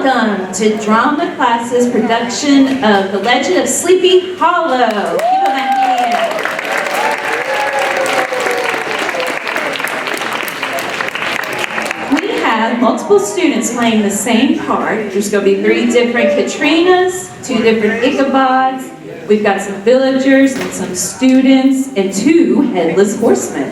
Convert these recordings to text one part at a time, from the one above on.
Welcome to drama class's production of The Legend of Sleepy Hollow. Give them a hand. We have multiple students playing the same part. There's going to be 3 different Katrinas, 2 different Ichabods. We've got some villagers and some students and 2 headless horsemen.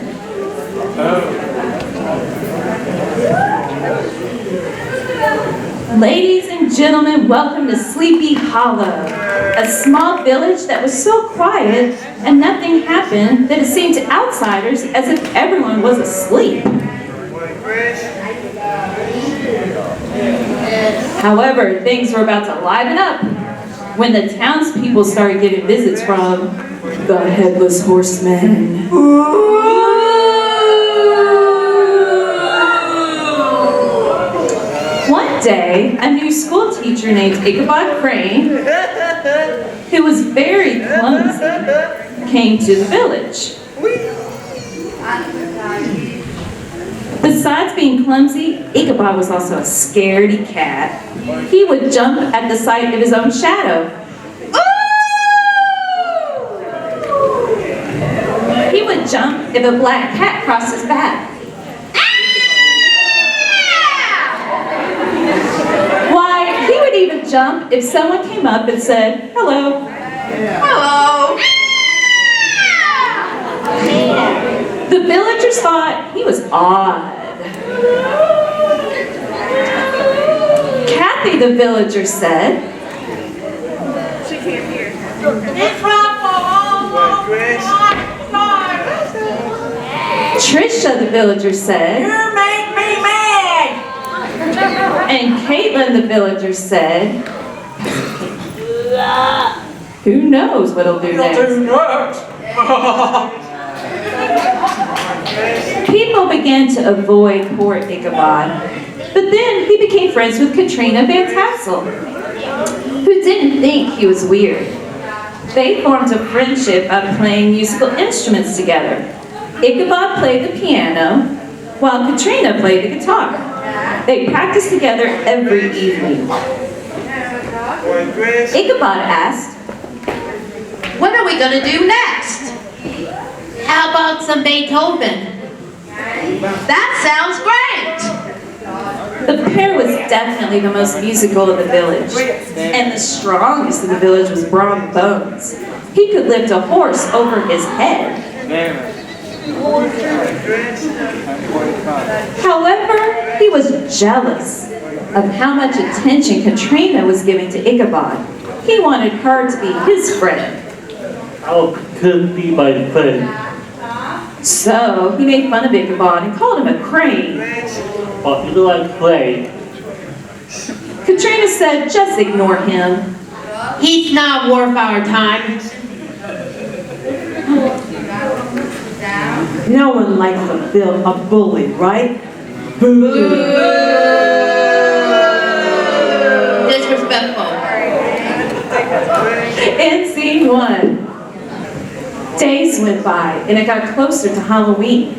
Ladies and gentlemen, welcome to Sleepy Hollow, a small village that was so quiet and nothing happened that it seemed to outsiders as if everyone was asleep. However, things were about to liven up when the townspeople started getting visits from the Headless Horseman. One day, a new school teacher named Ichabod Crane, who was very clumsy, came to the village. Besides being clumsy, Ichabod was also a scaredy cat. He would jump at the sight of his own shadow. He would jump if a black cat crossed his path. Why, he would even jump if someone came up and said, "Hello." Hello. The villagers thought he was odd. Kathy, the villager, said, "She can't hear." Trisha, the villager, said, "You make me mad." And Caitlin, the villager, said, "Who knows what he'll do next?" People began to avoid poor Ichabod, but then he became friends with Katrina Van Tassel, who didn't think he was weird. They formed a friendship by playing musical instruments together. Ichabod played the piano, while Katrina played the guitar. They practiced together every evening. Ichabod asked, "What are we going to do next?" "How about some Beethoven?" "That sounds great!" The pair was definitely the most musical of the village, and the strongest of the village was Brom Bones. He could lift a horse over his head. However, he was jealous of how much attention Katrina was giving to Ichabod. He wanted her to be his friend. "How could be my friend?" So he made fun of Ichabod and called him a crane. "But you like play." Katrina said, "Just ignore him. He's not worth our time." No one likes a bully, right? Boo! Disrespectful. And scene 1. Days went by, and it got closer to Halloween.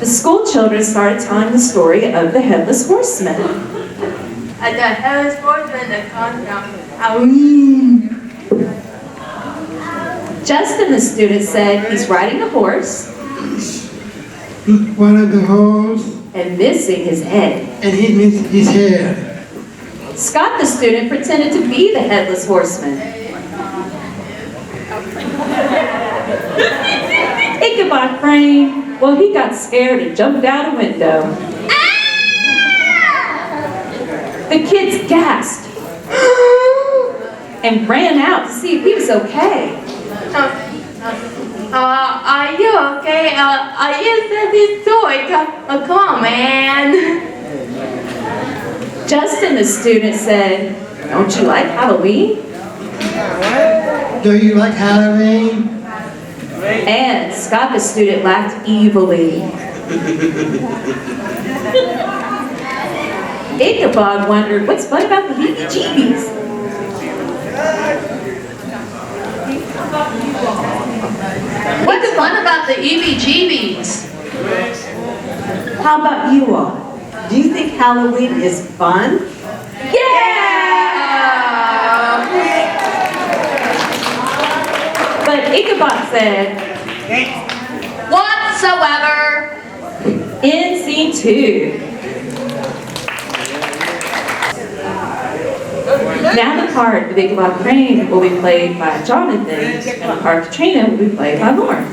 The school children started telling the story of the Headless Horseman. The Headless Horseman that comes down Halloween. Justin, the student, said he's riding a horse One of the horse, and missing his head. and he missed his head. Scott, the student, pretended to be the Headless Horseman. Ichabod Crane, well, he got scared and jumped out a window. The kids gasped and ran out to see if he was okay. Are you okay? Are you said this toy? Come on, man. Justin, the student, said, "Don't you like Halloween?" Do you like Halloween? And Scott, the student, laughed evilly. Ichabod wondered, what's fun about the heebie-jeebies? What's fun about the EBGBs? How about you all? Do you think Halloween is fun? Yeah! said, Whatsoever. in scene 2. Now the part of Ichabod Crane will be played by Jonathan, and the part of Katrina will be played by Lauren.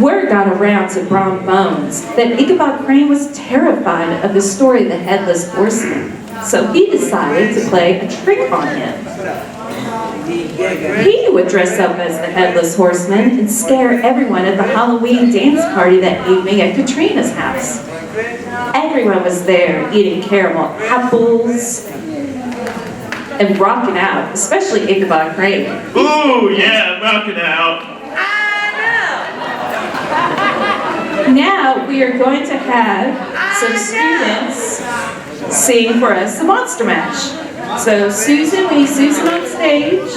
Word got around to Brom Bones that Ichabod Crane was terrified of the story of the Headless Horseman, so he decided to play a trick on him. He would dress up as the Headless Horseman and scare everyone at the Halloween dance party that evening at Katrina's house. Everyone was there eating caramel apples and rocking out, especially Ichabod Crane. Ooh, yeah, I'm rocking out. Now we are going to have some students sing for us the Monster Mash. So Susan, we need Susan on stage.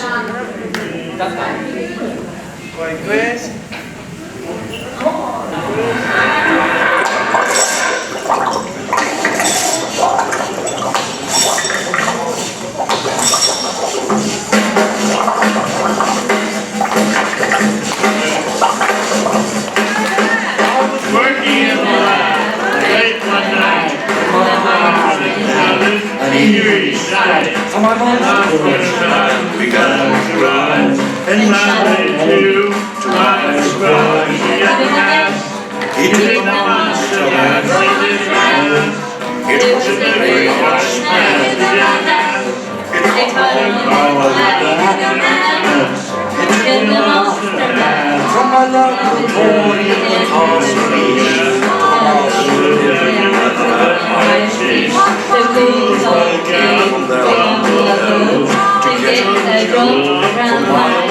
We got to rise and Monday too. Twice rise, we got to mash. He did the monster mash, he did the mash. It was a very harsh mash, he did the mash. It was a very harsh mash, he did the monster mash. From my love to the boy in the horseman, the blues all came from the road to get the rope from my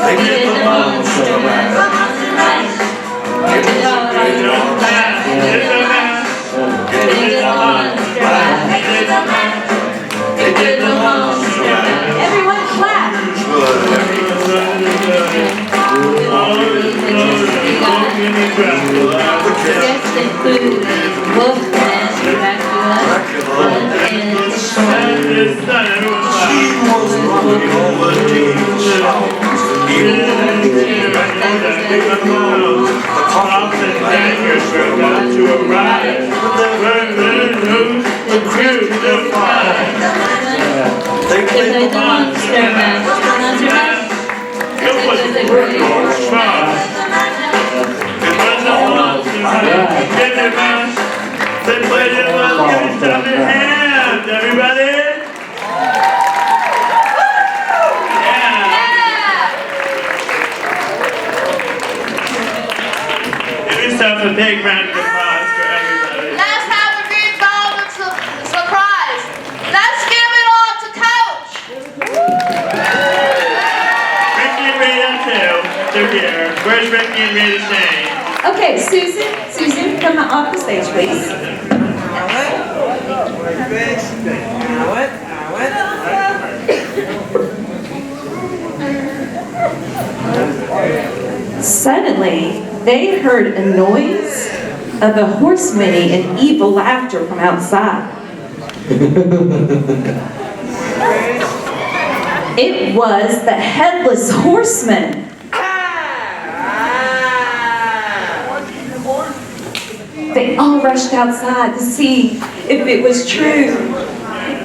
they did the monster mash. It was a great old mash. It did the mash. It did the monster mash. It did the mash. It did the monster mash. Everyone clap. Guests included Wolfman, Dracula, and She was running over tables, shouts, even the coffin bangers were about to arrive. The crew to fire. They played the monster mash. It was a great horse mash. It was a monster mash. They played it well. Give yourself a hand, everybody. A big round of applause for everybody. Let's have a big round of surprise. Let's give it all to Coach. Ricky and Rita too. They're here. Where's Ricky and Rita Shane? okay, Susan, come off the stage, please. Suddenly, they heard a noise of a horse whinny and evil laughter from outside. It was the Headless Horseman. They all rushed outside to see if it was true.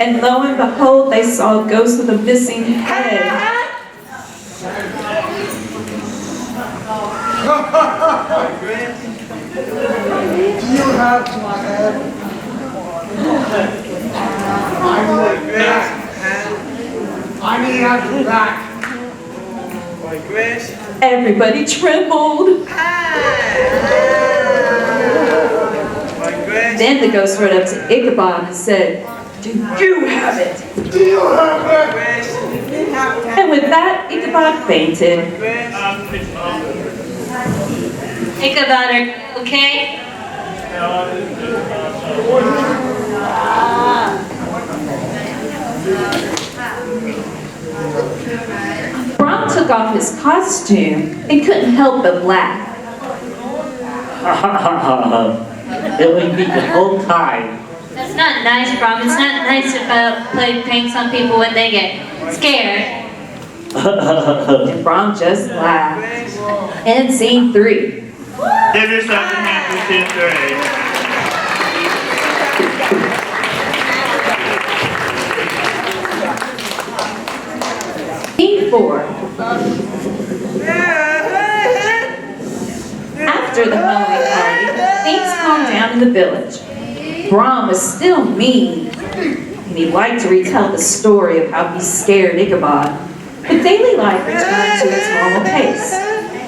And lo and behold, they saw a ghost with a missing head. Do you have my head? I need to have you back. Everybody trembled. Then the ghost rode up to Ichabod and said, "Do you have it?" Do you have it? And with that, Ichabod fainted. Ichabod, okay? took off his costume and couldn't help but laugh. It would be the whole time. That's not nice, Brom. It's not nice to play pranks on people when they get scared. And Brom just laughed. And scene 3. Give yourself a hand for scene 3. Scene 4. After the Halloween party, things calmed down in the village. Brom was still mean, and he liked to retell the story of how he scared Ichabod. But daily life returned to its normal pace.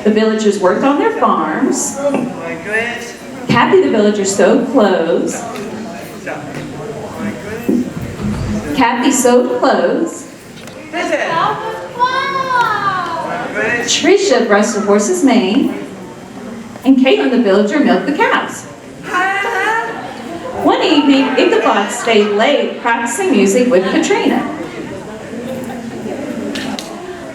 The villagers worked on their farms. Kathy the villager sewed clothes. Kathy sewed clothes. Tricia brushed the horse's mane. And Caitlin the villager milked the cows. One evening, Ichabod stayed late practicing music with Katrina.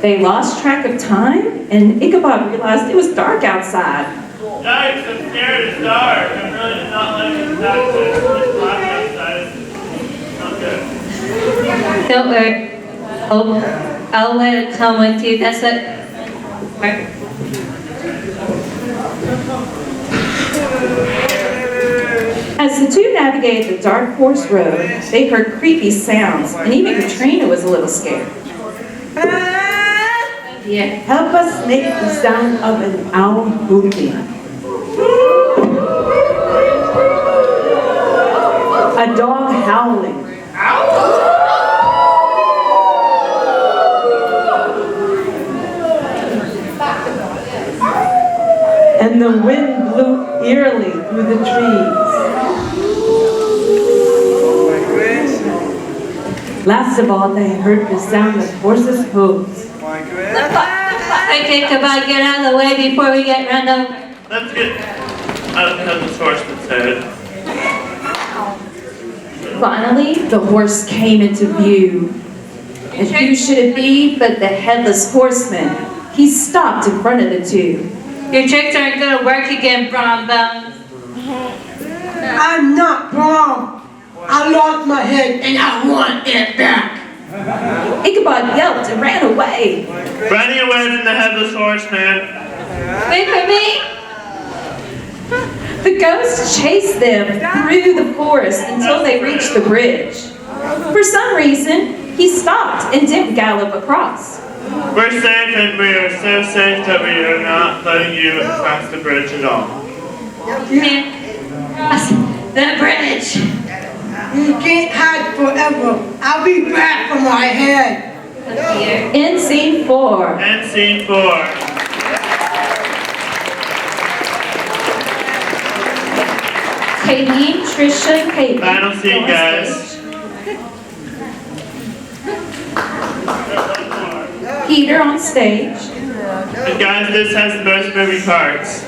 They lost track of time, and Ichabod realized it was dark outside. Yikes, I'm scared it's dark. I'm really not liking the fact that it's black outside. Not good. Don't worry. I'll let it come with you. That's it. As the two navigated the dark horse road, they heard creepy sounds, and even Katrina was a little scared. Yeah. Help us make the sound of an owl hooting. A dog howling. And the wind blew eerily through the trees. Last of all, they heard the sound of horses' hooves. Okay, Ichabod, get out of the way before we get run over. Let's get out of this horseman's head. Finally, the horse came into view. And who should it be but the headless horseman? He stopped in front of the two. Your tricks aren't gonna work again, Brom Bones. I'm not wrong. I lost my head and I want it back. Ichabod yelped and ran away. Running away from the headless horseman. Wait for me. The ghost chased them through the forest until they reached the bridge. For some reason, he stopped and didn't gallop across. We're safe and we are so safe that we are not letting you cross the bridge at all. Cross the bridge. You can't hide forever. I'll be back for my head. In scene 4. And scene 4. Kayleen, Trisha, and Caitlin. Final scene, on guys. stage. Peter on stage. And guys, this has the most moving parts.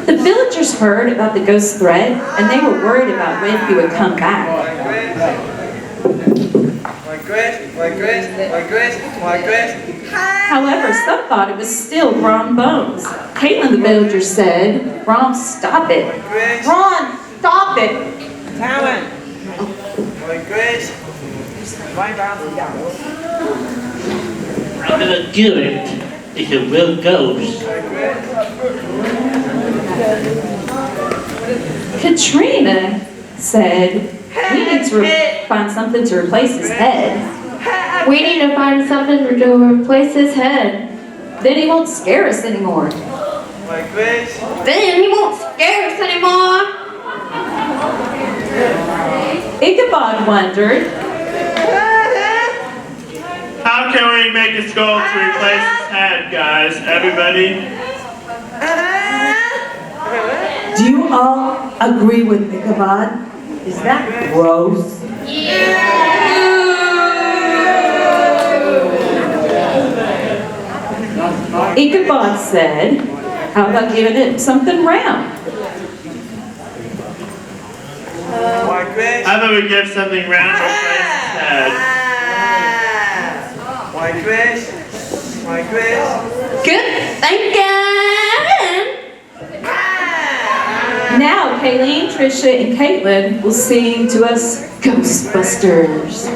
The villagers heard about the ghost threat, and they were worried about when he would come back. However, some thought it was still Brom Bones. Caitlin the villager said, "Brom, stop it. Brom, stop it." I'm gonna do it. It's a real ghost. Katrina said, "We need to find something to replace his head. We need to find something to replace his head. Then he won't scare us anymore." Then he won't scare us anymore. Ichabod wondered, How How can we make a skull to replace his head, guys? Everybody? Do you all agree with Ichabod? Is that gross? Ichabod said, how about giving it something round? How about we give something round to replace his head? Good thinking. Now, Kayleen, Trisha, and Caitlin will sing to us Ghostbusters.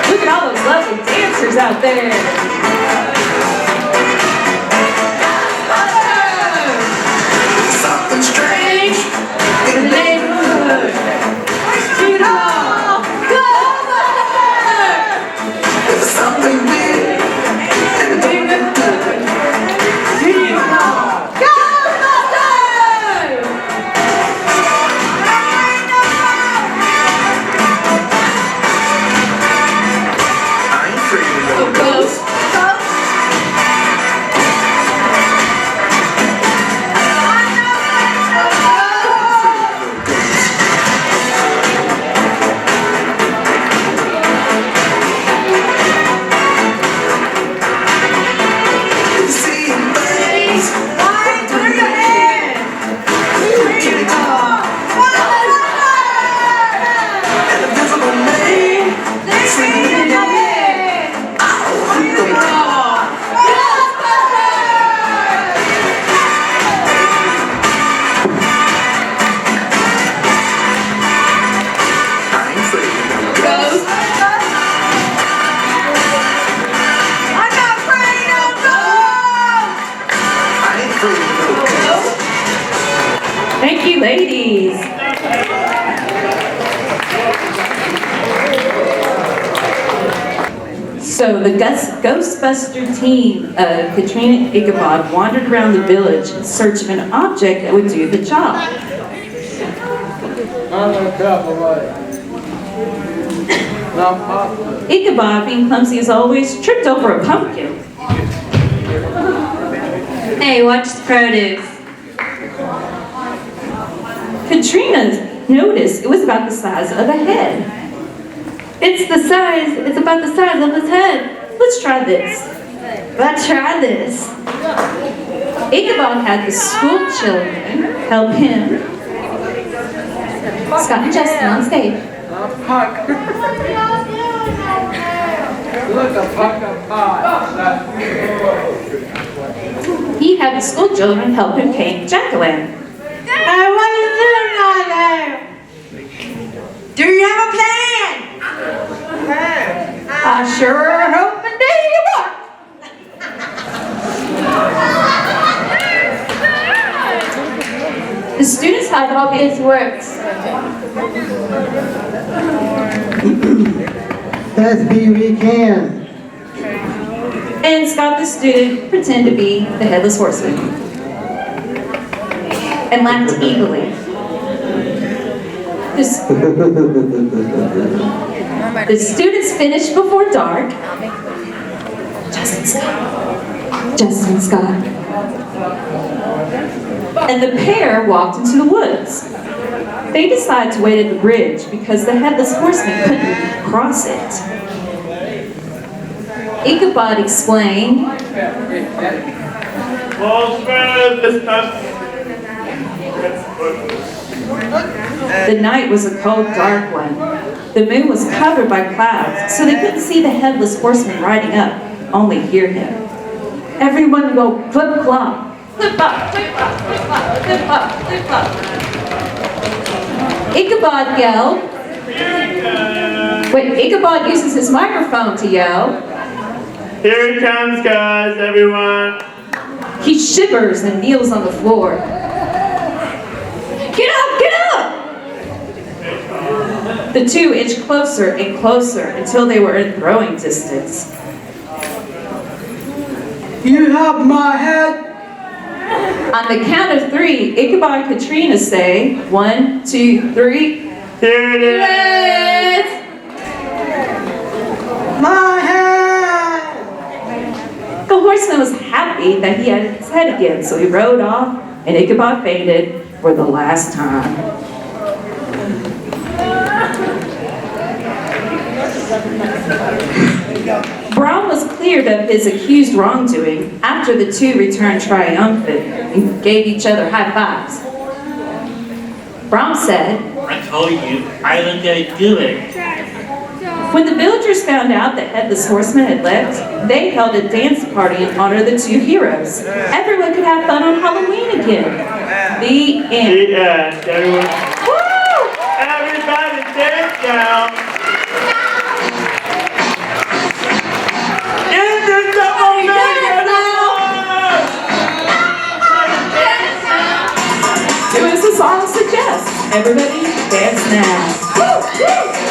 Look at all those lovely dancers out there. Something strange in the neighborhood. There's something weird in the neighborhood. I ain't afraid of no ghosts. Seeing things. Turn your head. An invisible man. Swinging in your head. I ain't afraid of no ghosts. I ain't afraid of no ghosts. Thank you, ladies. So the Ghostbuster team of Katrina and Ichabod wandered around the village in search of an object that would do the job. Ichabod, being clumsy as always, tripped over a pumpkin. Hey, watch the produce. Katrina noticed it was about the size of a head. It's about the size of his head. Let's try this. Let's try this. Ichabod had the school children help him. Scott and Justin on stage. He had the school children help him paint jack-o'-lantern. Hey, what are you doing out there? Do you have a plan? I sure hope indeed you will. The students I had hope this works. Best be we can. and Scott the student pretend to be the headless horseman and laughed evilly. The students finished before dark. Justin Scott. And the pair walked into the woods. They decided to wait at the bridge because the headless horseman couldn't cross it. Ichabod explained, the night was a cold, dark one. The moon was covered by clouds, so they couldn't see the headless horseman riding up, only hear him. Everyone go flip-flop, flip-flop, flip-flop, flip-flop, flip-flop, flip-flop. Ichabod yelled. Wait, Ichabod uses his microphone to yell. Here he comes, guys, everyone. He shivers and kneels on the floor. Get up, get up! The two inch closer and closer until they were in throwing distance. You have my head. On the count of three, Ichabod and Katrina say, 1, 2, 3. Here it is. Yes! My head. The horseman was happy that he had his head again, so he rode off, and Ichabod fainted for the last time. Braun was cleared of his accused wrongdoing after the two returned triumphant and gave each other high fives. Braun said, I told you, I was going to do it. when the villagers found out that Headless Horseman had left, they held a dance party in honor of the two heroes. Everyone could have fun on Halloween again. The end. The end. Everyone. Woo! Everybody dance now. Do as the song suggests. Everybody dance now. Woo! Woo!